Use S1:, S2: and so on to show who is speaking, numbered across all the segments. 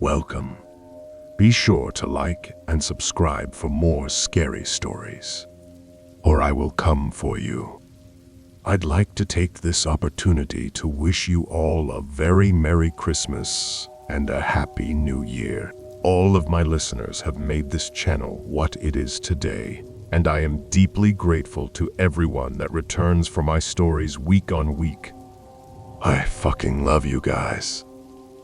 S1: Welcome. Be sure to like and subscribe for more scary stories, or I will come for you. I'd like to take this opportunity to wish you all a very Merry Christmas and a Happy New Year. All of my listeners have made this channel what it is today, and I am deeply grateful to everyone that returns for my stories week on week. I fucking love you guys.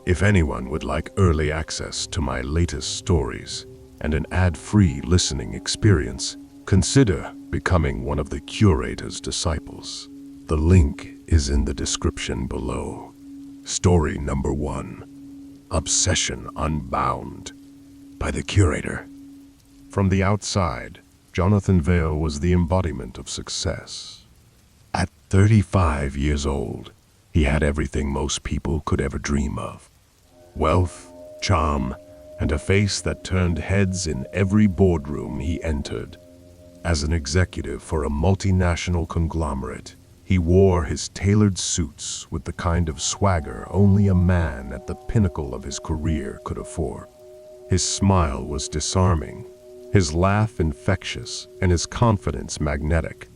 S1: If anyone would like early access to my latest stories and an ad-free listening experience, consider becoming one of the Curator's disciples. The link is in the description below. Story number 1, Obsession Unbound, by the Curator. From the outside, Jonathan Vale was the embodiment of success. At 35 years old, he had everything most people could ever dream of. Wealth, charm, and a face that turned heads in every boardroom he entered. As an executive for a multinational conglomerate, he wore his tailored suits with the kind of swagger only a man at the pinnacle of his career could afford. His smile was disarming, his laugh infectious, and his confidence magnetic.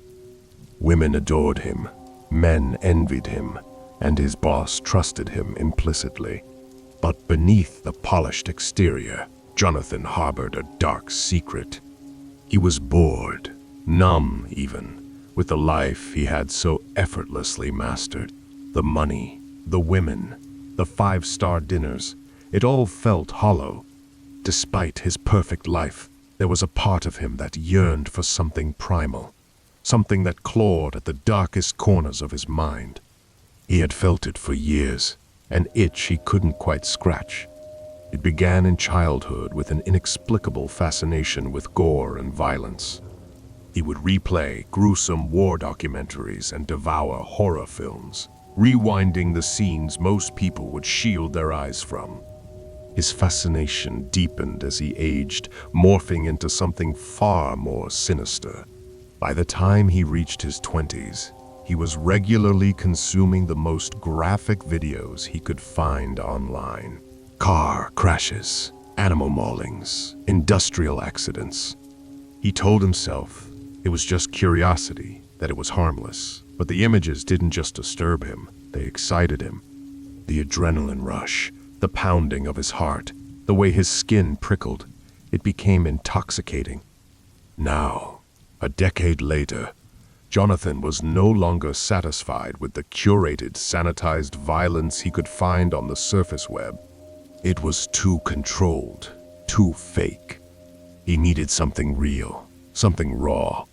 S1: Women adored him, men envied him, and his boss trusted him implicitly. But beneath the polished exterior, Jonathan harbored a dark secret. He was bored, numb even, with the life he had so effortlessly mastered. The money, the women, the 5-star dinners, it all felt hollow. Despite his perfect life, there was a part of him that yearned for something primal, something that clawed at the darkest corners of his mind. He had felt it for years, an itch he couldn't quite scratch. It began in childhood with an inexplicable fascination with gore and violence. He would replay gruesome war documentaries and devour horror films, rewinding the scenes most people would shield their eyes from. His fascination deepened as he aged, morphing into something far more sinister. By the time he reached his 20s, he was regularly consuming the most graphic videos he could find online. Car crashes, animal maulings, industrial accidents. He told himself it was just curiosity, that it was harmless. But the images didn't just disturb him, they excited him. The adrenaline rush, the pounding of his heart, the way his skin prickled, it became intoxicating. Now, a decade later, Jonathan was no longer satisfied with the curated, sanitized violence he could find on the surface web. It was too controlled, too fake. He needed something real, something raw.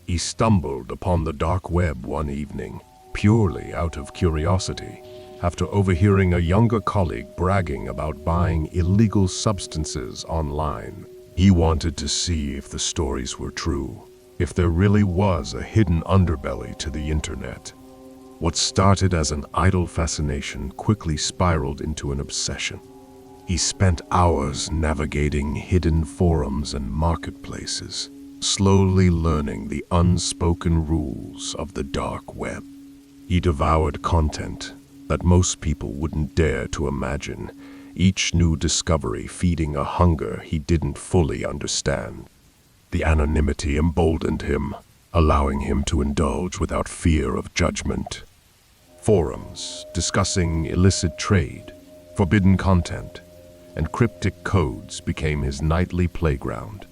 S1: He stumbled upon the dark web one evening, purely out of curiosity, after overhearing a younger colleague bragging about buying illegal substances online. He wanted to see if the stories were true, if there really was a hidden underbelly to the internet. What started as an idle fascination quickly spiraled into an obsession. He spent hours navigating hidden forums and marketplaces, slowly learning the unspoken rules of the dark web. He devoured content that most people wouldn't dare to imagine, each new discovery feeding a hunger he didn't fully understand. The anonymity emboldened him, allowing him to indulge without fear of judgment. Forums discussing illicit trade, forbidden content, and cryptic codes became his nightly playground.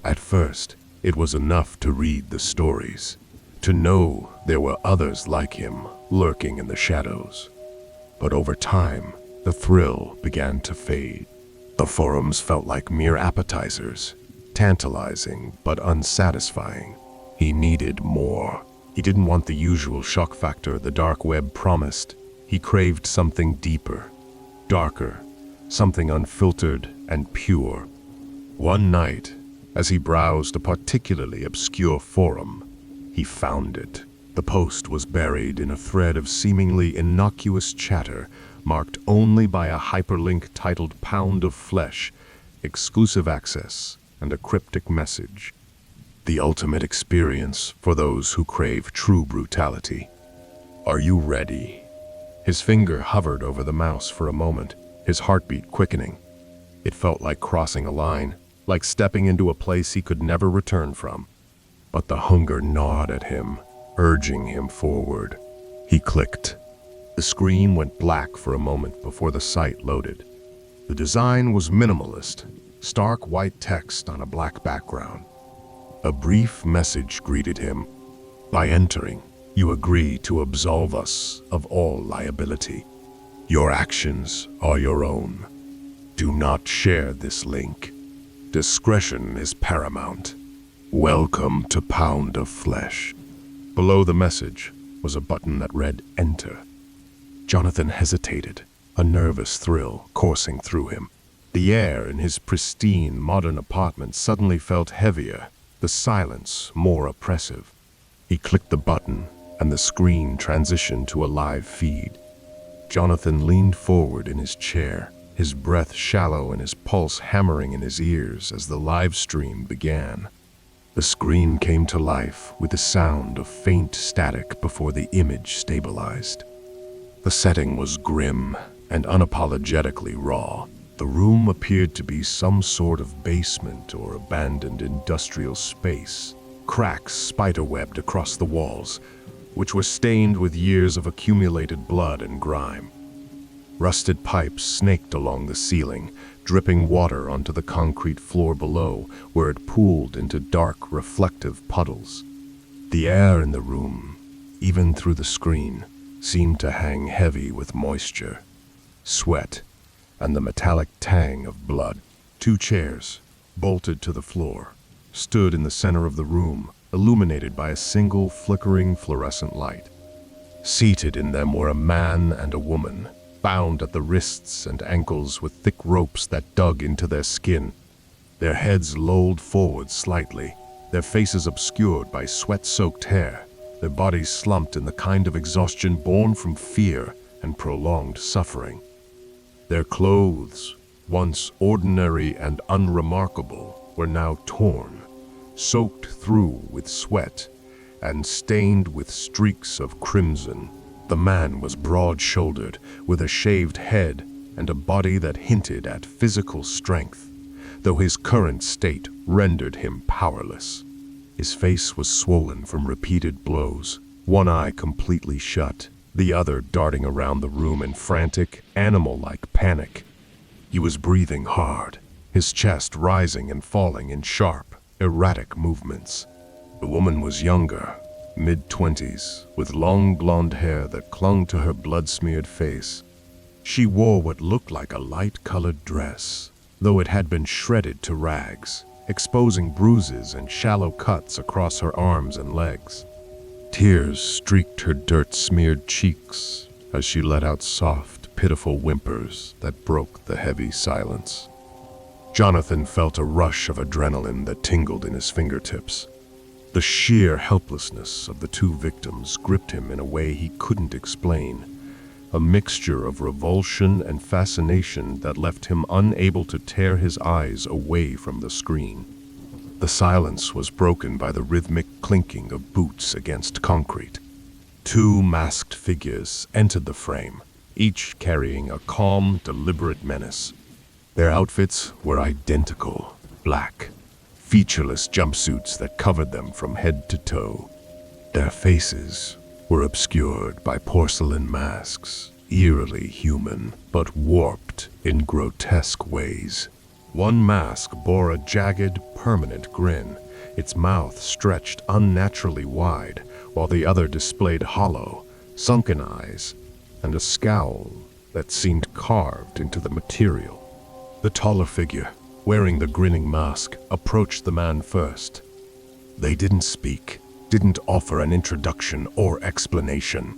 S1: At first, it was enough to read the stories, to know there were others like him lurking in the shadows. But over time, the thrill began to fade. The forums felt like mere appetizers, tantalizing but unsatisfying. He needed more. He didn't want the usual shock factor the dark web promised. He craved something deeper, darker, something unfiltered and pure. One night, as he browsed a particularly obscure forum, he found it. The post was buried in a thread of seemingly innocuous chatter, marked only by a hyperlink titled "Pound of Flesh," exclusive access, and a cryptic message. The ultimate experience for those who crave true brutality. Are you ready? His finger hovered over the mouse for a moment, his heartbeat quickening. It felt like crossing a line, like stepping into a place he could never return from. But the hunger gnawed at him, urging him forward. He clicked. The screen went black for a moment before the site loaded. The design was minimalist, stark white text on a black background. A brief message greeted him. By entering, you agree to absolve us of all liability. Your actions are your own. Do not share this link. Discretion is paramount. Welcome to Pound of Flesh. Below the message was a button that read Enter. Jonathan hesitated, a nervous thrill coursing through him. The air in his pristine, modern apartment suddenly felt heavier, the silence more oppressive. He clicked the button, and the screen transitioned to a live feed. Jonathan leaned forward in his chair, his breath shallow and his pulse hammering in his ears as the live stream began. The screen came to life with the sound of faint static before the image stabilized. The setting was grim and unapologetically raw. The room appeared to be some sort of basement or abandoned industrial space. Cracks spiderwebbed across the walls, which were stained with years of accumulated blood and grime. Rusted pipes snaked along the ceiling, dripping water onto the concrete floor below, where it pooled into dark, reflective puddles. The air in the room, even through the screen, seemed to hang heavy with moisture, sweat, and the metallic tang of blood. 2 chairs, bolted to the floor, stood in the center of the room, illuminated by a single flickering fluorescent light. Seated in them were a man and a woman, bound at the wrists and ankles with thick ropes that dug into their skin. Their heads lolled forward slightly, their faces obscured by sweat-soaked hair, their bodies slumped in the kind of exhaustion born from fear and prolonged suffering. Their clothes, once ordinary and unremarkable, were now torn, soaked through with sweat, and stained with streaks of crimson. The man was broad-shouldered, with a shaved head and a body that hinted at physical strength, though his current state rendered him powerless. His face was swollen from repeated blows, one eye completely shut, the other darting around the room in frantic, animal-like panic. He was breathing hard, his chest rising and falling in sharp, erratic movements. The woman was younger, mid-20s, with long blonde hair that clung to her blood-smeared face. She wore what looked like a light-colored dress, though it had been shredded to rags, exposing bruises and shallow cuts across her arms and legs. Tears streaked her dirt-smeared cheeks as she let out soft, pitiful whimpers that broke the heavy silence. Jonathan felt a rush of adrenaline that tingled in his fingertips. The sheer helplessness of the 2 victims gripped him in a way he couldn't explain, a mixture of revulsion and fascination that left him unable to tear his eyes away from the screen. The silence was broken by the rhythmic clinking of boots against concrete. 2 masked figures entered the frame, each carrying a calm, deliberate menace. Their outfits were identical, black, featureless jumpsuits that covered them from head to toe. Their faces were obscured by porcelain masks, eerily human, but warped in grotesque ways. One mask bore a jagged, permanent grin, its mouth stretched unnaturally wide, while the other displayed hollow, sunken eyes, and a scowl that seemed carved into the material. The taller figure, wearing the grinning mask, approached the man first. They didn't speak, didn't offer an introduction or explanation.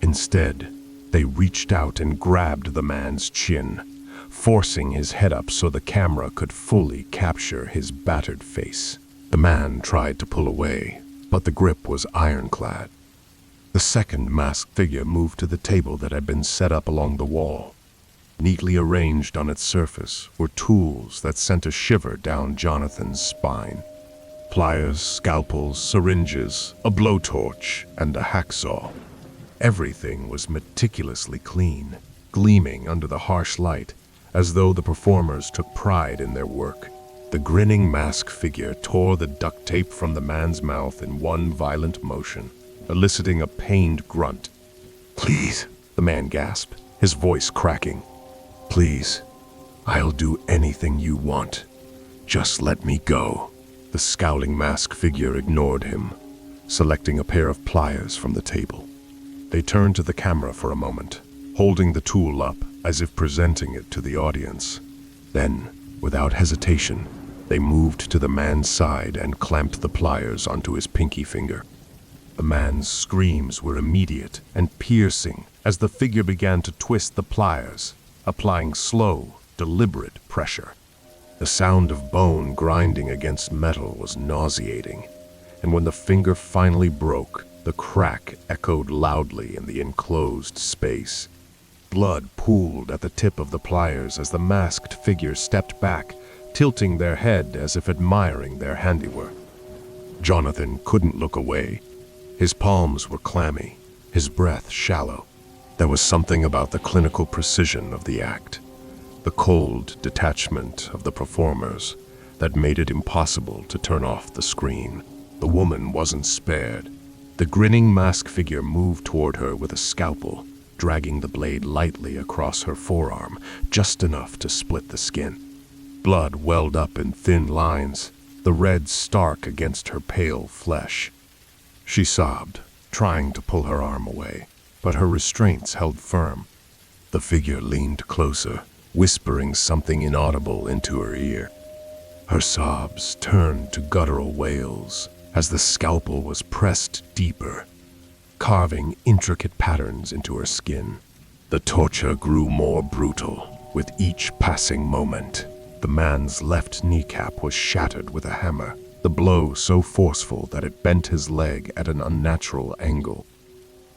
S1: Instead, they reached out and grabbed the man's chin, forcing his head up so the camera could fully capture his battered face. The man tried to pull away, but the grip was ironclad. The second masked figure moved to the table that had been set up along the wall. Neatly arranged on its surface were tools that sent a shiver down Jonathan's spine. Pliers, scalpels, syringes, a blowtorch, and a hacksaw. Everything was meticulously clean, gleaming under the harsh light, as though the performers took pride in their work. The grinning mask figure tore the duct tape from the man's mouth in one violent motion, eliciting a pained grunt. "Please," the man gasped, his voice cracking. "Please, I'll do anything you want. Just let me go." The scowling mask figure ignored him, selecting a pair of pliers from the table. They turned to the camera for a moment, holding the tool up as if presenting it to the audience. Then, without hesitation, they moved to the man's side and clamped the pliers onto his pinky finger. The man's screams were immediate and piercing as the figure began to twist the pliers, applying slow, deliberate pressure. The sound of bone grinding against metal was nauseating, and when the finger finally broke, the crack echoed loudly in the enclosed space. Blood pooled at the tip of the pliers as the masked figure stepped back, tilting their head as if admiring their handiwork. Jonathan couldn't look away. His palms were clammy, his breath shallow. There was something about the clinical precision of the act, the cold detachment of the performers, that made it impossible to turn off the screen. The woman wasn't spared. The grinning mask figure moved toward her with a scalpel, dragging the blade lightly across her forearm, just enough to split the skin. Blood welled up in thin lines, the red stark against her pale flesh. She sobbed, trying to pull her arm away, but her restraints held firm. The figure leaned closer, whispering something inaudible into her ear. Her sobs turned to guttural wails as the scalpel was pressed deeper, carving intricate patterns into her skin. The torture grew more brutal with each passing moment. The man's left kneecap was shattered with a hammer, the blow so forceful that it bent his leg at an unnatural angle.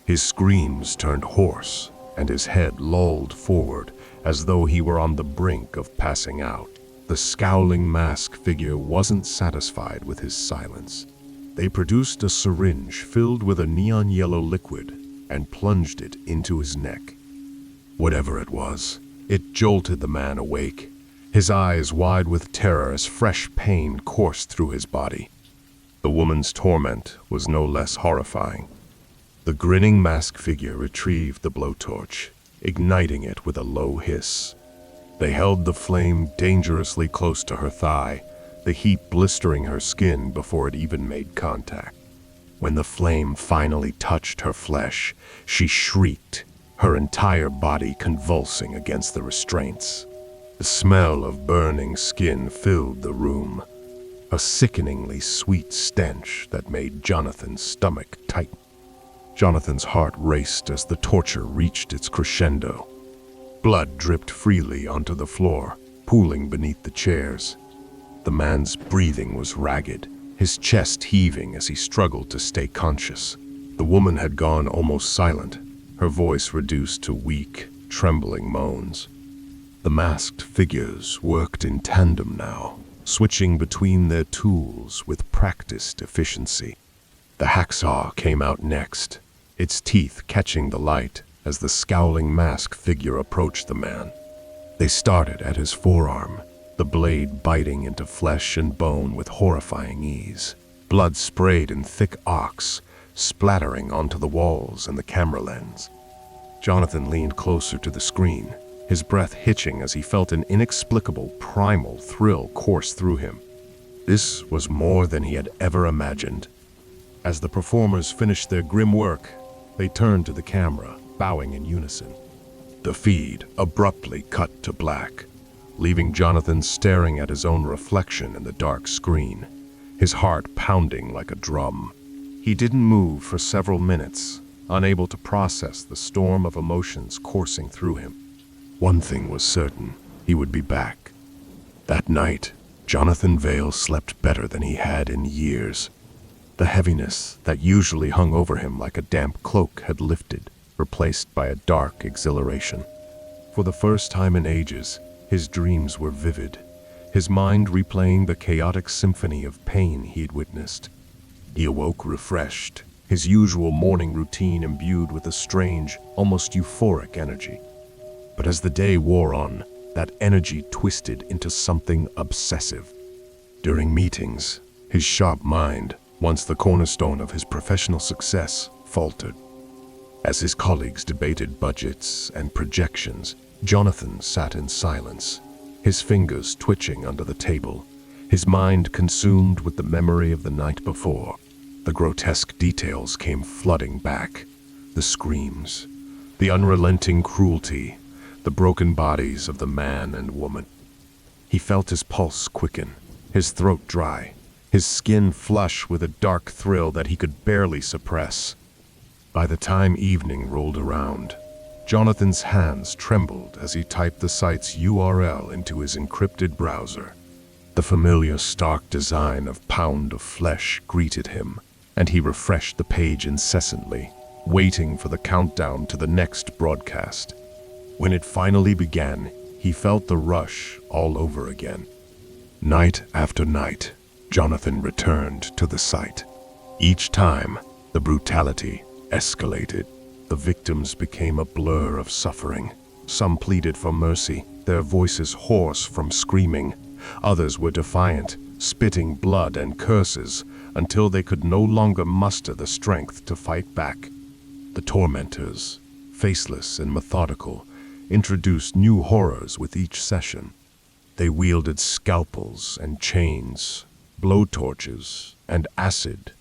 S1: His screams turned hoarse, and his head lolled forward as though he were on the brink of passing out. The scowling mask figure wasn't satisfied with his silence. They produced a syringe filled with a neon yellow liquid and plunged it into his neck. Whatever it was, it jolted the man awake, his eyes wide with terror as fresh pain coursed through his body. The woman's torment was no less horrifying. The grinning mask figure retrieved the blowtorch, igniting it with a low hiss. They held the flame dangerously close to her thigh, the heat blistering her skin before it even made contact. When the flame finally touched her flesh, she shrieked, her entire body convulsing against the restraints. The smell of burning skin filled the room, a sickeningly sweet stench that made Jonathan's stomach tighten. Jonathan's heart raced as the torture reached its crescendo. Blood dripped freely onto the floor, pooling beneath the chairs. The man's breathing was ragged, his chest heaving as he struggled to stay conscious. The woman had gone almost silent, her voice reduced to weak, trembling moans. The masked figures worked in tandem now, switching between their tools with practiced efficiency. The hacksaw came out next, its teeth catching the light as the scowling mask figure approached the man. They started at his forearm, the blade biting into flesh and bone with horrifying ease. Blood sprayed in thick arcs, splattering onto the walls and the camera lens. Jonathan leaned closer to the screen, his breath hitching as he felt an inexplicable, primal thrill course through him. This was more than he had ever imagined. As the performers finished their grim work, they turned to the camera, bowing in unison. The feed abruptly cut to black, leaving Jonathan staring at his own reflection in the dark screen, his heart pounding like a drum. He didn't move for several minutes, unable to process the storm of emotions coursing through him. One thing was certain, he would be back. That night, Jonathan Vale slept better than he had in years. The heaviness that usually hung over him like a damp cloak had lifted, replaced by a dark exhilaration. For the first time in ages, his dreams were vivid, his mind replaying the chaotic symphony of pain he'd witnessed. He awoke refreshed, his usual morning routine imbued with a strange, almost euphoric energy. But as the day wore on, that energy twisted into something obsessive. During meetings, his sharp mind, once the cornerstone of his professional success, faltered. As his colleagues debated budgets and projections, Jonathan sat in silence, his fingers twitching under the table, his mind consumed with the memory of the night before. The grotesque details came flooding back. The screams, the unrelenting cruelty, the broken bodies of the man and woman. He felt his pulse quicken, his throat dry, his skin flush with a dark thrill that he could barely suppress. By the time evening rolled around, Jonathan's hands trembled as he typed the site's URL into his encrypted browser. The familiar stark design of Pound of Flesh greeted him, and he refreshed the page incessantly, waiting for the countdown to the next broadcast. When it finally began, he felt the rush all over again. Night after night, Jonathan returned to the site. Each time, the brutality escalated. The victims became a blur of suffering. Some pleaded for mercy, their voices hoarse from screaming. Others were defiant, spitting blood and curses until they could no longer muster the strength to fight back. The tormentors, faceless and methodical, introduced new horrors with each session. They wielded scalpels and chains, blowtorches and acid,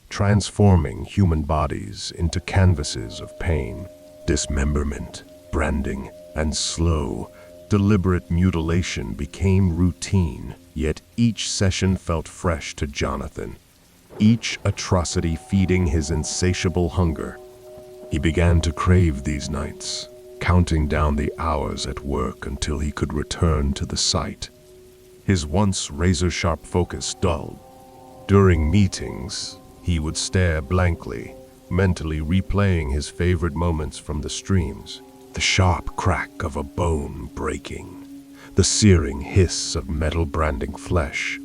S1: transforming human bodies into canvases of pain. Dismemberment, branding, and slow, deliberate mutilation became routine, yet each session felt fresh to Jonathan, each atrocity feeding his insatiable hunger. He began to crave these nights, counting down the hours at work until he could return to the site. His once razor-sharp focus dulled. During meetings, he would stare blankly, mentally replaying his favorite moments from the streams. The sharp crack of a bone breaking, the searing hiss of metal branding flesh.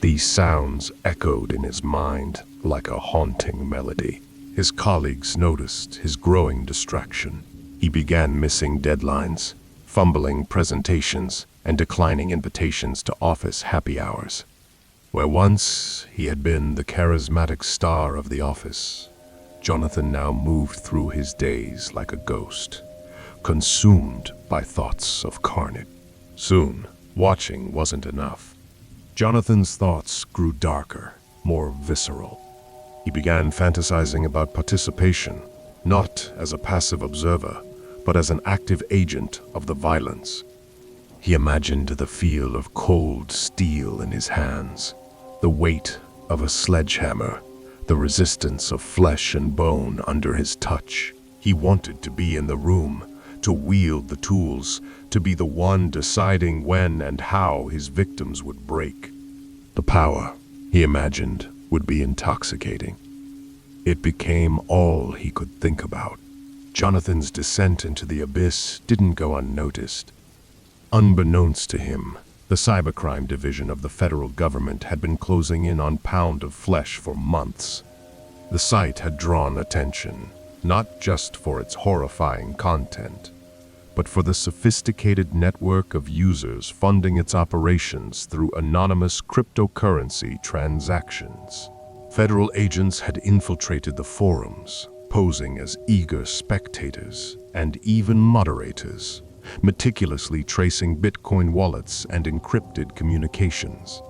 S1: These sounds echoed in his mind like a haunting melody. His colleagues noticed his growing distraction. He began missing deadlines, fumbling presentations, and declining invitations to office happy hours. Where once he had been the charismatic star of the office, Jonathan now moved through his days like a ghost, consumed by thoughts of carnage. Soon, watching wasn't enough. Jonathan's thoughts grew darker, more visceral. He began fantasizing about participation, not as a passive observer, but as an active agent of the violence. He imagined the feel of cold steel in his hands, the weight of a sledgehammer, the resistance of flesh and bone under his touch. He wanted to be in the room, to wield the tools, to be the one deciding when and how his victims would break. The power, he imagined, would be intoxicating. It became all he could think about. Jonathan's descent into the abyss didn't go unnoticed. Unbeknownst to him, the cybercrime division of the federal government had been closing in on Pound of Flesh for months. The site had drawn attention, not just for its horrifying content, but for the sophisticated network of users funding its operations through anonymous cryptocurrency transactions. Federal agents had infiltrated the forums, posing as eager spectators and even moderators, meticulously tracing Bitcoin wallets and encrypted communications.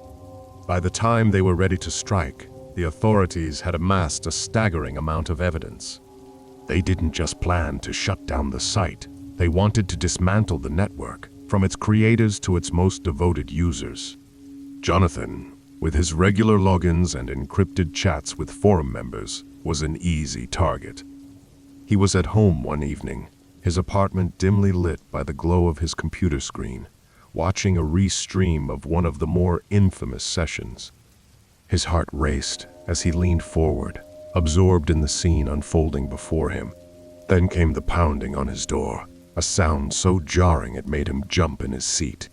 S1: By the time they were ready to strike, the authorities had amassed a staggering amount of evidence. They didn't just plan to shut down the site, they wanted to dismantle the network, from its creators to its most devoted users. Jonathan, with his regular logins and encrypted chats with forum members, was an easy target. He was at home one evening, his apartment dimly lit by the glow of his computer screen, watching a restream of one of the more infamous sessions. His heart raced as he leaned forward, absorbed in the scene unfolding before him. Then came the pounding on his door, a sound so jarring it made him jump in his seat.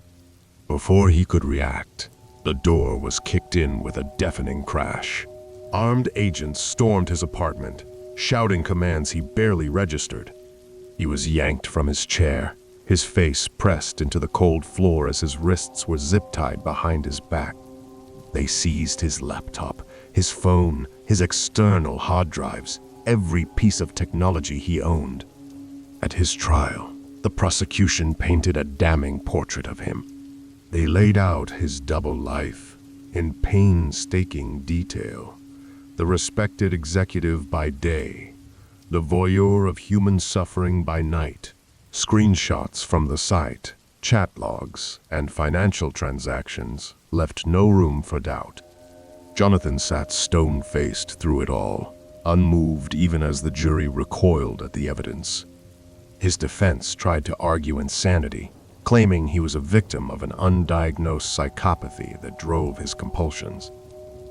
S1: Before he could react, the door was kicked in with a deafening crash. Armed agents stormed his apartment, shouting commands he barely registered. He was yanked from his chair, his face pressed into the cold floor as his wrists were zip-tied behind his back. They seized his laptop, his phone, his external hard drives, every piece of technology he owned. At his trial, the prosecution painted a damning portrait of him. They laid out his double life in painstaking detail. The respected executive by day, the voyeur of human suffering by night. Screenshots from the site, chat logs, and financial transactions left no room for doubt. Jonathan sat stone-faced through it all, unmoved even as the jury recoiled at the evidence. His defense tried to argue insanity, claiming he was a victim of an undiagnosed psychopathy that drove his compulsions.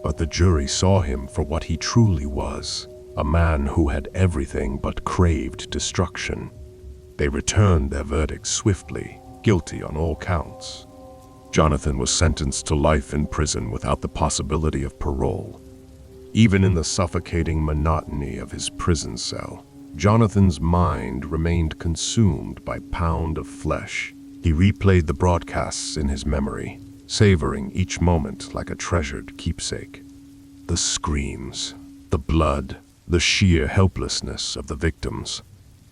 S1: But the jury saw him for what he truly was, a man who had everything but craved destruction. They returned their verdict swiftly, guilty on all counts. Jonathan was sentenced to life in prison without the possibility of parole. Even in the suffocating monotony of his prison cell, Jonathan's mind remained consumed by pound of flesh. He replayed the broadcasts in his memory, savoring each moment like a treasured keepsake. The screams, the blood, the sheer helplessness of the victims.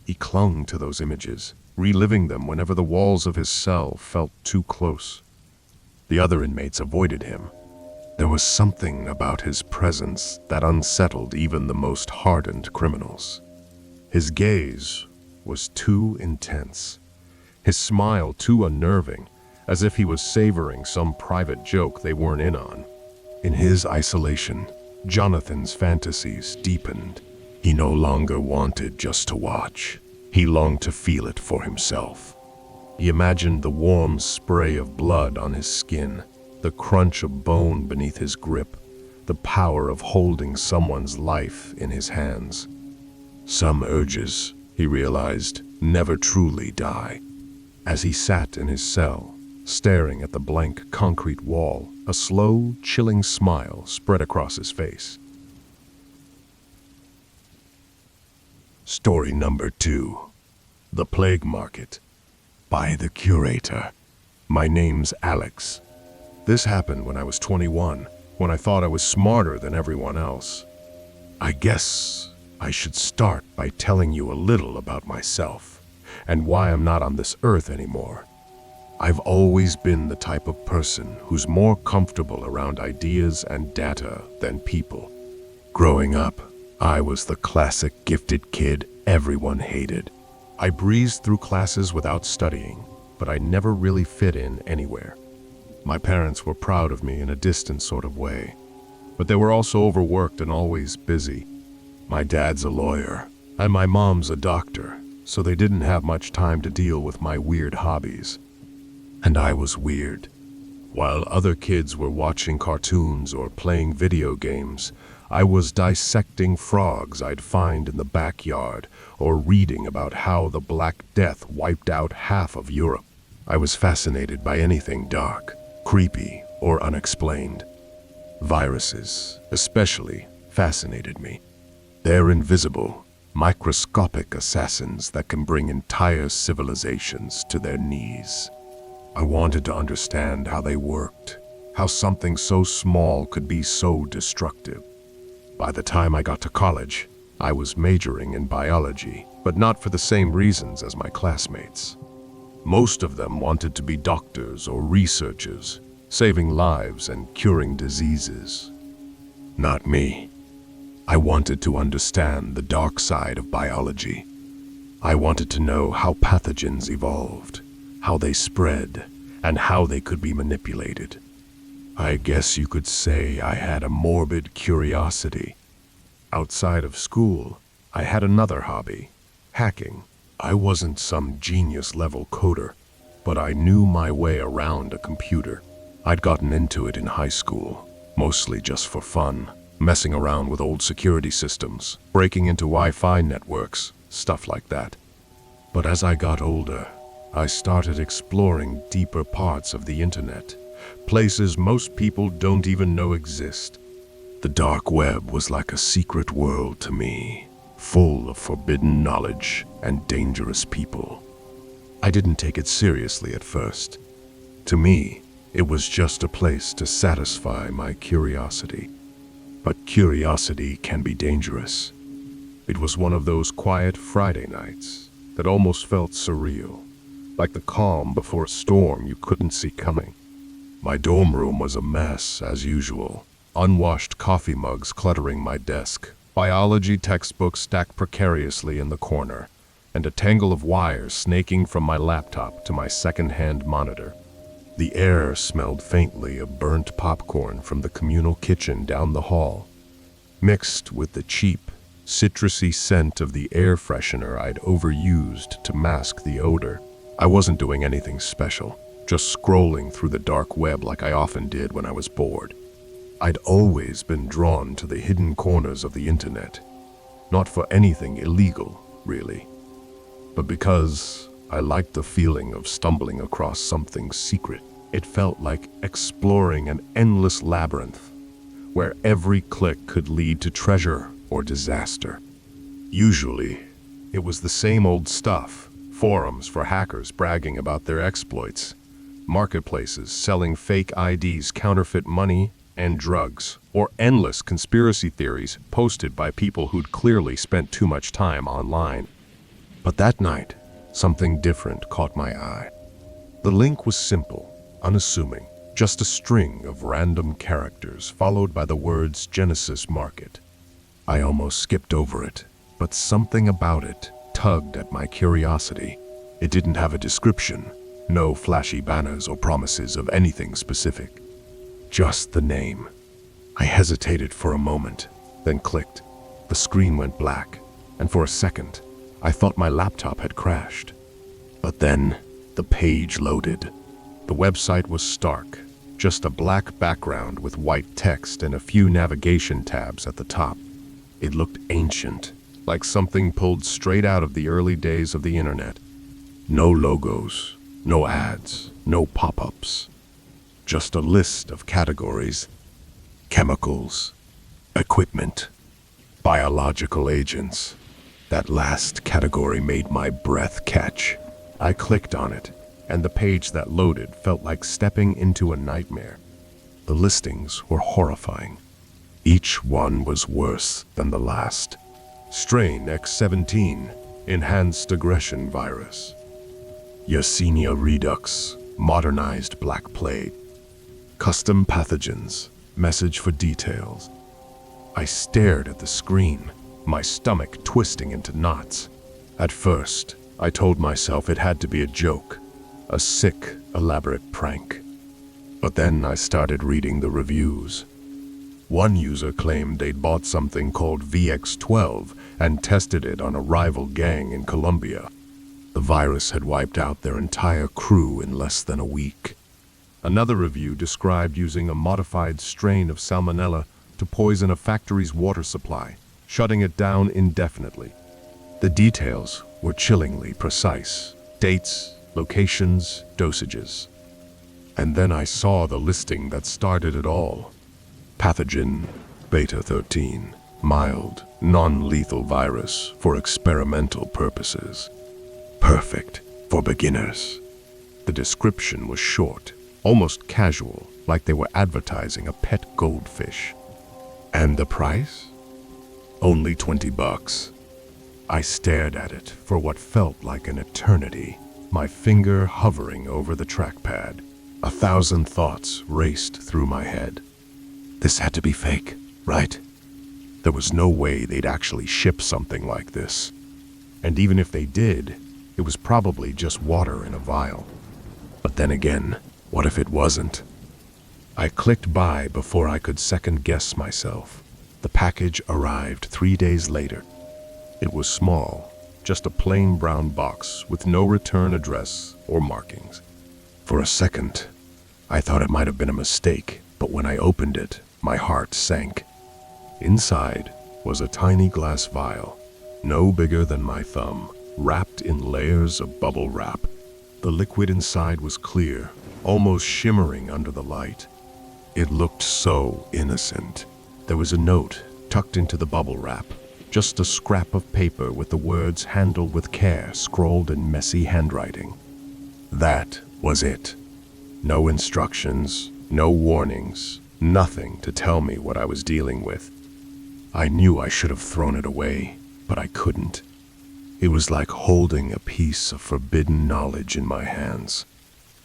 S1: He clung to those images, reliving them whenever the walls of his cell felt too close. The other inmates avoided him. There was something about his presence that unsettled even the most hardened criminals. His gaze was too intense, his smile too unnerving, as if he was savoring some private joke they weren't in on. In his isolation, Jonathan's fantasies deepened. He no longer wanted just to watch. He longed to feel it for himself. He imagined the warm spray of blood on his skin, the crunch of bone beneath his grip, the power of holding someone's life in his hands. Some urges, he realized, never truly die. As he sat in his cell, staring at the blank concrete wall, a slow, chilling smile spread across his face. Story number 2. The Plague Market. By the Curator. My name's Alex. This happened when I was 21, when I thought I was smarter than everyone else. I guess I should start by telling you a little about myself, and why I'm not on this earth anymore. I've always been the type of person who's more comfortable around ideas and data than people. Growing up, I was the classic gifted kid everyone hated. I breezed through classes without studying, but I never really fit in anywhere. My parents were proud of me in a distant sort of way, but they were also overworked and always busy. My dad's a lawyer, and my mom's a doctor, so they didn't have much time to deal with my weird hobbies. And I was weird. While other kids were watching cartoons or playing video games, I was dissecting frogs I'd find in the backyard or reading about how the Black Death wiped out half of Europe. I was fascinated by anything dark, creepy, or unexplained. Viruses, especially, fascinated me. They're invisible, microscopic assassins that can bring entire civilizations to their knees. I wanted to understand how they worked, how something so small could be so destructive. By the time I got to college, I was majoring in biology, but not for the same reasons as my classmates. Most of them wanted to be doctors or researchers, saving lives and curing diseases. Not me. I wanted to understand the dark side of biology. I wanted to know how pathogens evolved, how they spread, and how they could be manipulated. I guess you could say I had a morbid curiosity. Outside of school, I had another hobby, hacking. I wasn't some genius-level coder, but I knew my way around a computer. I'd gotten into it in high school, mostly just for fun, messing around with old security systems, breaking into Wi-Fi networks, stuff like that. But as I got older, I started exploring deeper parts of the internet, places most people don't even know exist. The dark web was like a secret world to me, full of forbidden knowledge and dangerous people. I didn't take it seriously at first. To me, it was just a place to satisfy my curiosity. But curiosity can be dangerous. It was one of those quiet Friday nights that almost felt surreal, like the calm before a storm you couldn't see coming. My dorm room was a mess, as usual. Unwashed coffee mugs cluttering my desk, biology textbooks stacked precariously in the corner, and a tangle of wires snaking from my laptop to my second-hand monitor. The air smelled faintly of burnt popcorn from the communal kitchen down the hall, mixed with the cheap, citrusy scent of the air freshener I'd overused to mask the odor. I wasn't doing anything special, just scrolling through the dark web like I often did when I was bored. I'd always been drawn to the hidden corners of the internet, not for anything illegal, really, but because I liked the feeling of stumbling across something secret. It felt like exploring an endless labyrinth, where every click could lead to treasure or disaster. Usually, it was the same old stuff: forums for hackers bragging about their exploits, marketplaces selling fake IDs, counterfeit money, and drugs, or endless conspiracy theories posted by people who'd clearly spent too much time online. But that night, something different caught my eye. The link was simple, unassuming, just a string of random characters followed by the words Genesis Market. I almost skipped over it, but something about it tugged at my curiosity. It didn't have a description, no flashy banners or promises of anything specific. Just the name. I hesitated for a moment, then clicked. The screen went black, and for a second, I thought my laptop had crashed. But then, the page loaded. The website was stark, just a black background with white text and a few navigation tabs at the top. It looked ancient, like something pulled straight out of the early days of the internet. No logos, no ads, no pop-ups. Just a list of categories: chemicals, equipment, biological agents. That last category made my breath catch. I clicked on it, and the page that loaded felt like stepping into a nightmare. The listings were horrifying. Each one was worse than the last. Strain X17, enhanced aggression virus. Yersinia redux, modernized black plague. Custom pathogens, message for details. I stared at the screen, my stomach twisting into knots. At first, I told myself it had to be a joke, a sick, elaborate prank. But then I started reading the reviews. One user claimed they'd bought something called VX12 and tested it on a rival gang in Colombia. The virus had wiped out their entire crew in less than a week. Another review described using a modified strain of salmonella to poison a factory's water supply, shutting it down indefinitely. The details were chillingly precise: dates, locations, dosages. And then I saw the listing that started it all. Pathogen Beta 13, mild, non-lethal virus for experimental purposes. Perfect for beginners. The description was short, almost casual, like they were advertising a pet goldfish. And the price? Only $20. I stared at it for what felt like an eternity, my finger hovering over the trackpad. 1,000 thoughts raced through my head. This had to be fake, right? There was no way they'd actually ship something like this. And even if they did, it was probably just water in a vial. But then again, what if it wasn't? I clicked buy before I could second-guess myself. The package arrived 3 days later. It was small, just a plain brown box with no return address or markings. For a second, I thought it might have been a mistake, but when I opened it, my heart sank. Inside was a tiny glass vial, no bigger than my thumb, wrapped in layers of bubble wrap. The liquid inside was clear, almost shimmering under the light. It looked so innocent. There was a note tucked into the bubble wrap, just a scrap of paper with the words "handled with care" scrawled in messy handwriting. That was it. No instructions, no warnings, nothing to tell me what I was dealing with. I knew I should have thrown it away, but I couldn't. It was like holding a piece of forbidden knowledge in my hands.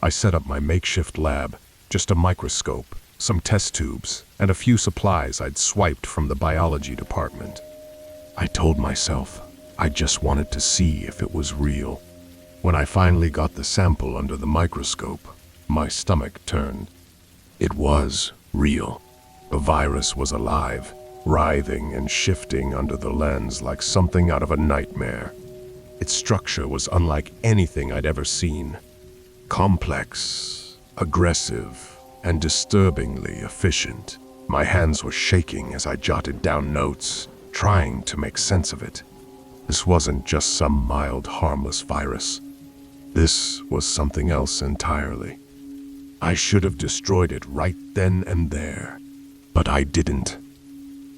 S1: I set up my makeshift lab, just a microscope, some test tubes, and a few supplies I'd swiped from the biology department. I told myself I just wanted to see if it was real. When I finally got the sample under the microscope, my stomach turned. It was real. The virus was alive, writhing and shifting under the lens like something out of a nightmare. Its structure was unlike anything I'd ever seen. Complex, aggressive, and disturbingly efficient. My hands were shaking as I jotted down notes, trying to make sense of it. This wasn't just some mild, harmless virus. This was something else entirely. I should have destroyed it right then and there, but I didn't.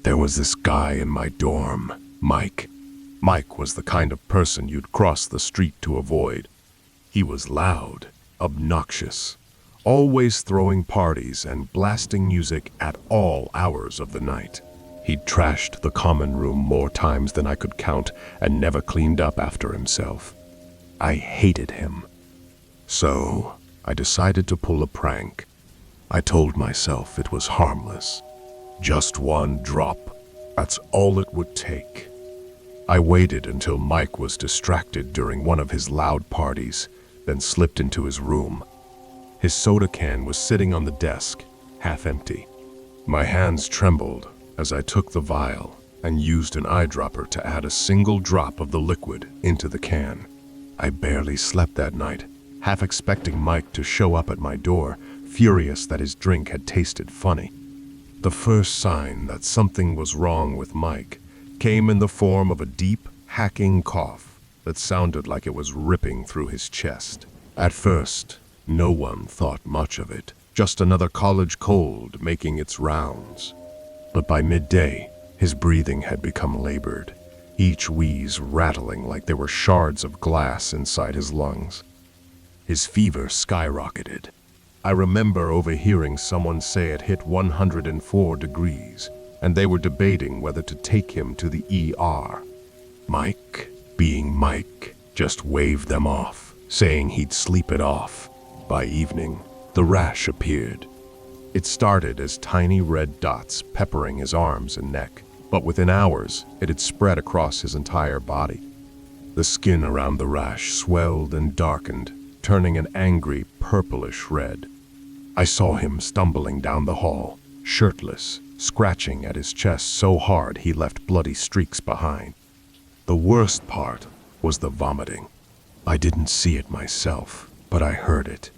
S1: There was this guy in my dorm, Mike. Mike was the kind of person you'd cross the street to avoid. He was loud, obnoxious, always throwing parties and blasting music at all hours of the night. He'd trashed the common room more times than I could count and never cleaned up after himself. I hated him. So I decided to pull a prank. I told myself it was harmless. Just one drop. That's all it would take. I waited until Mike was distracted during one of his loud parties, then slipped into his room. His soda can was sitting on the desk, half empty. My hands trembled as I took the vial and used an eyedropper to add a single drop of the liquid into the can. I barely slept that night, half expecting Mike to show up at my door, furious that his drink had tasted funny. The first sign that something was wrong with Mike came in the form of a deep, hacking cough that sounded like it was ripping through his chest. At first, no one thought much of it, just another college cold making its rounds. But by midday, his breathing had become labored, each wheeze rattling like there were shards of glass inside his lungs. His fever skyrocketed. I remember overhearing someone say it hit 104 degrees, and they were debating whether to take him to the ER. Mike, being Mike, just waved them off, saying he'd sleep it off. By evening, the rash appeared. It started as tiny red dots peppering his arms and neck, but within hours, it had spread across his entire body. The skin around the rash swelled and darkened, turning an angry purplish red. I saw him stumbling down the hall, shirtless, scratching at his chest so hard he left bloody streaks behind. The worst part was the vomiting. I didn't see it myself, but I heard it.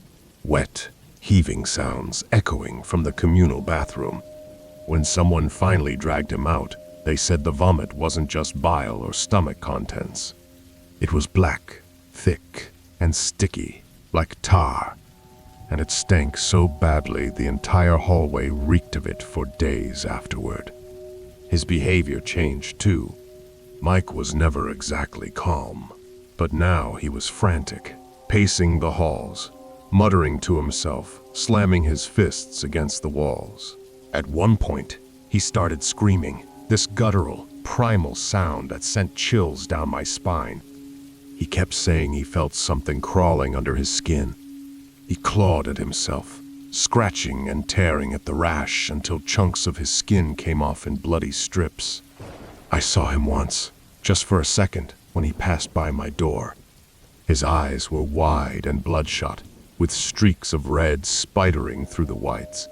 S1: Wet, heaving sounds echoing from the communal bathroom. When someone finally dragged him out, they said the vomit wasn't just bile or stomach contents. It was black, thick, and sticky, like tar, and it stank so badly the entire hallway reeked of it for days afterward. His behavior changed too. Mike was never exactly calm, but now he was frantic, pacing the halls, muttering to himself, slamming his fists against the walls. At one point, he started screaming, this guttural, primal sound that sent chills down my spine. He kept saying he felt something crawling under his skin. He clawed at himself, scratching and tearing at the rash until chunks of his skin came off in bloody strips. I saw him once, just for a second, when he passed by my door. His eyes were wide and bloodshot, with streaks of red spidering through the whites.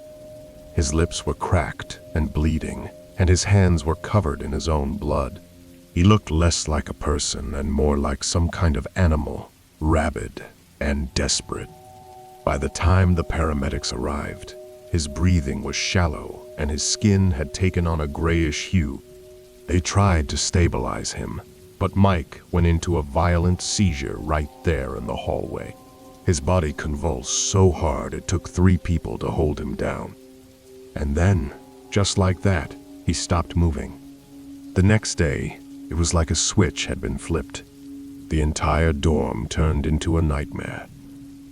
S1: His lips were cracked and bleeding, and his hands were covered in his own blood. He looked less like a person and more like some kind of animal, rabid and desperate. By the time the paramedics arrived, his breathing was shallow and his skin had taken on a grayish hue. They tried to stabilize him, but Mike went into a violent seizure right there in the hallway. His body convulsed so hard it took 3 people to hold him down. And then, just like that, he stopped moving. The next day, it was like a switch had been flipped. The entire dorm turned into a nightmare.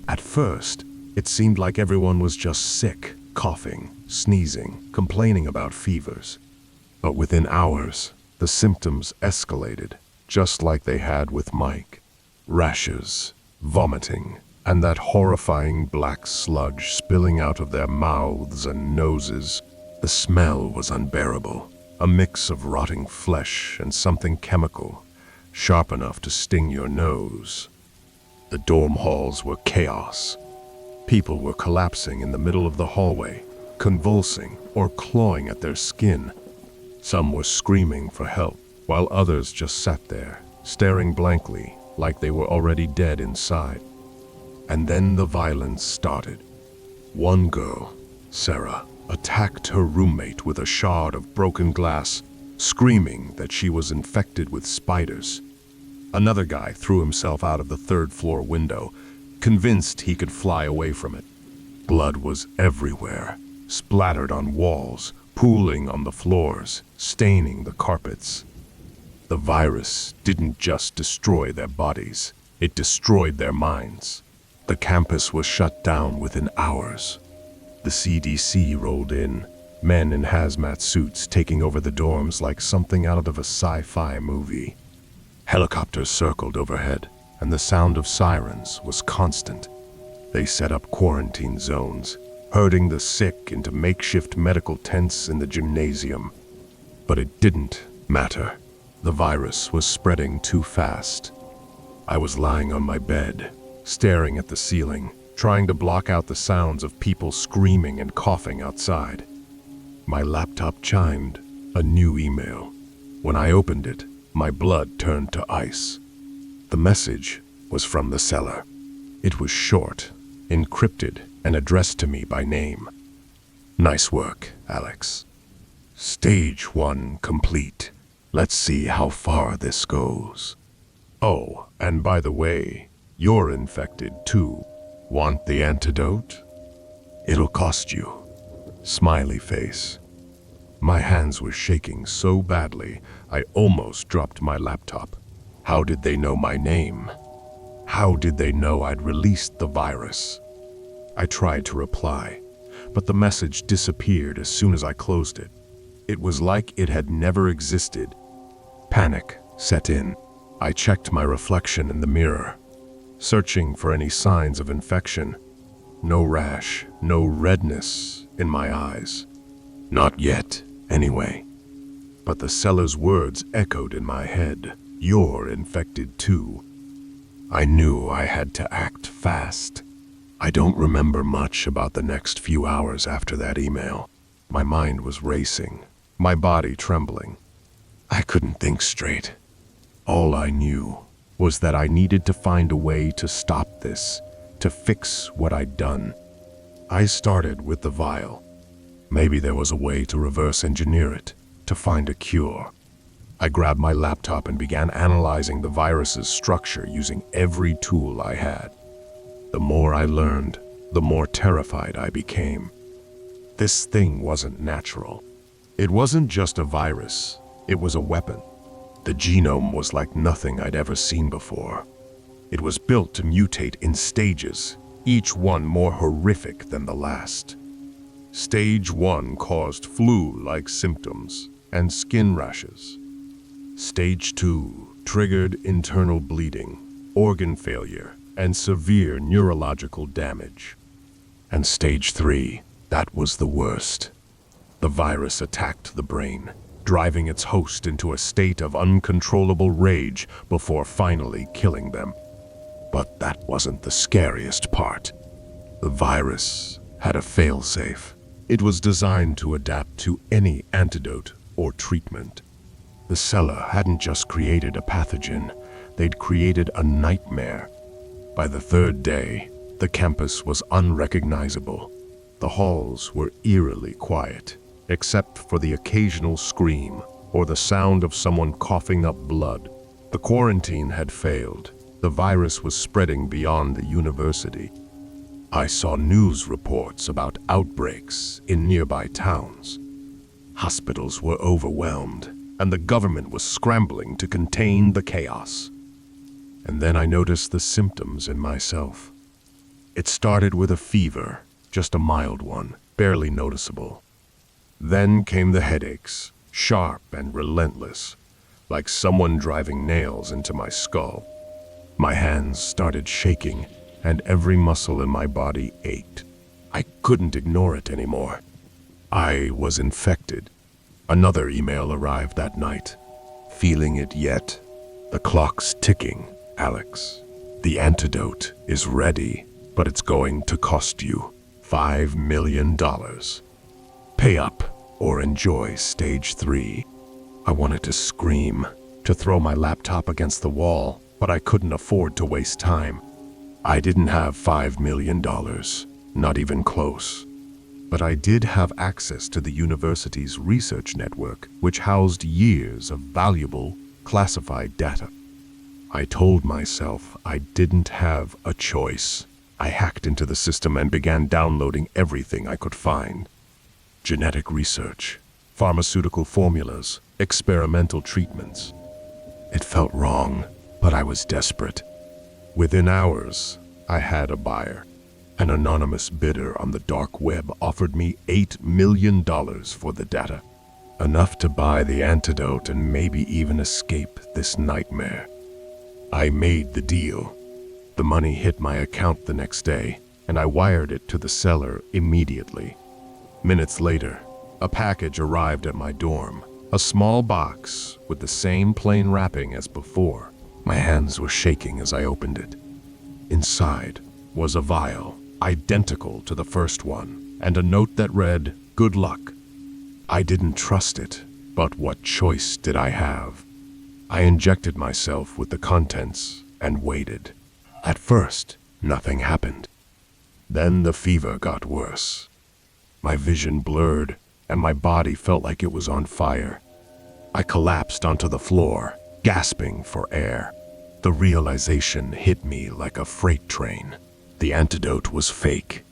S1: At first, it seemed like everyone was just sick, coughing, sneezing, complaining about fevers. But within hours, the symptoms escalated, just like they had with Mike. Rashes, vomiting, and that horrifying black sludge spilling out of their mouths and noses. The smell was unbearable, a mix of rotting flesh and something chemical, sharp enough to sting your nose. The dorm halls were chaos. People were collapsing in the middle of the hallway, convulsing or clawing at their skin. Some were screaming for help, while others just sat there, staring blankly, like they were already dead inside. And then the violence started. One girl, Sarah, attacked her roommate with a shard of broken glass, screaming that she was infected with spiders. Another guy threw himself out of the third-floor window, convinced he could fly away from it. Blood was everywhere, splattered on walls, pooling on the floors, staining the carpets. The virus didn't just destroy their bodies, it destroyed their minds. The campus was shut down within hours. The CDC rolled in, men in hazmat suits taking over the dorms like something out of a sci-fi movie. Helicopters circled overhead, and the sound of sirens was constant. They set up quarantine zones, herding the sick into makeshift medical tents in the gymnasium. But it didn't matter. The virus was spreading too fast. I was lying on my bed, staring at the ceiling, trying to block out the sounds of people screaming and coughing outside. My laptop chimed, a new email. When I opened it, my blood turned to ice. The message was from the cellar. It was short, encrypted, and addressed to me by name. Nice work, Alex. Stage 1 complete. Let's see how far this goes. Oh, and by the way, you're infected too. Want the antidote? It'll cost you. Smiley face. My hands were shaking so badly, I almost dropped my laptop. How did they know my name? How did they know I'd released the virus? I tried to reply, but the message disappeared as soon as I closed it. It was like it had never existed. Panic set in. I checked my reflection in the mirror, searching for any signs of infection. No rash, no redness in my eyes. Not yet, anyway. But the seller's words echoed in my head. You're infected too. I knew I had to act fast. I don't remember much about the next few hours after that email. My mind was racing, my body trembling. I couldn't think straight. All I knew was that I needed to find a way to stop this, to fix what I'd done. I started with the vial. Maybe there was a way to reverse engineer it, to find a cure. I grabbed my laptop and began analyzing the virus's structure using every tool I had. The more I learned, the more terrified I became. This thing wasn't natural. It wasn't just a virus, it was a weapon. The genome was like nothing I'd ever seen before. It was built to mutate in stages, each one more horrific than the last. Stage 1 caused flu-like symptoms and skin rashes. Stage 2 triggered internal bleeding, organ failure, and severe neurological damage. And Stage 3, that was the worst. The virus attacked the brain, driving its host into a state of uncontrollable rage before finally killing them. But that wasn't the scariest part. The virus had a failsafe. It was designed to adapt to any antidote or treatment. The cellar hadn't just created a pathogen, they'd created a nightmare. By the third day, the campus was unrecognizable. The halls were eerily quiet, except for the occasional scream or the sound of someone coughing up blood. The quarantine had failed. The virus was spreading beyond the university. I saw news reports about outbreaks in nearby towns. Hospitals were overwhelmed, and the government was scrambling to contain the chaos. And then I noticed the symptoms in myself. It started with a fever, just a mild one, barely noticeable. Then came the headaches, sharp and relentless, like someone driving nails into my skull. My hands started shaking, and every muscle in my body ached. I couldn't ignore it anymore. I was infected. Another email arrived that night. Feeling it yet? The clock's ticking, Alex. The antidote is ready, but it's going to cost you $5 million. Pay up or enjoy stage 3. I wanted to scream, to throw my laptop against the wall, but I couldn't afford to waste time. I didn't have $5 million, not even close. But I did have access to the university's research network, which housed years of valuable, classified data. I told myself I didn't have a choice. I hacked into the system and began downloading everything I could find. Genetic research, pharmaceutical formulas, experimental treatments. It felt wrong, but I was desperate. Within hours, I had a buyer. An anonymous bidder on the dark web offered me $8 million for the data. Enough to buy the antidote and maybe even escape this nightmare. I made the deal. The money hit my account the next day, and I wired it to the seller immediately. Minutes later, a package arrived at my dorm, a small box with the same plain wrapping as before. My hands were shaking as I opened it. Inside was a vial, identical to the first one, and a note that read, "Good luck." I didn't trust it, but what choice did I have? I injected myself with the contents and waited. At first, nothing happened. Then the fever got worse. My vision blurred, and my body felt like it was on fire. I collapsed onto the floor, gasping for air. The realization hit me like a freight train. The antidote was fake.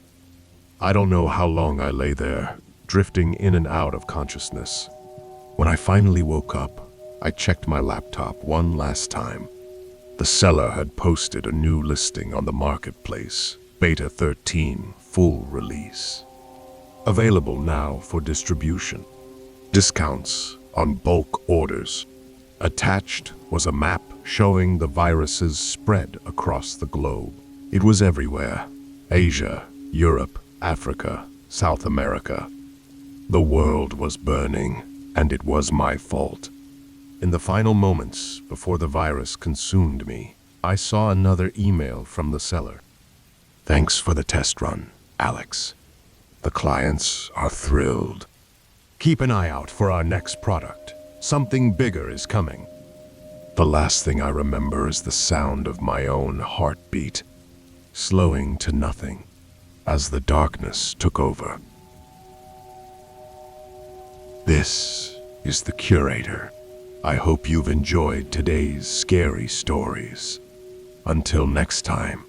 S1: I don't know how long I lay there, drifting in and out of consciousness. When I finally woke up, I checked my laptop one last time. The seller had posted a new listing on the marketplace, Beta 13 full release. Available now for distribution. Discounts on bulk orders. Attached was a map showing the virus's spread across the globe. It was everywhere. Asia, Europe, Africa, South America. The world was burning, and it was my fault. In the final moments before the virus consumed me, I saw another email from the seller. "Thanks for the test run, Alex. The clients are thrilled. Keep an eye out for our next product. Something bigger is coming." The last thing I remember is the sound of my own heartbeat, slowing to nothing as the darkness took over. This is the Curator. I hope you've enjoyed today's scary stories. Until next time.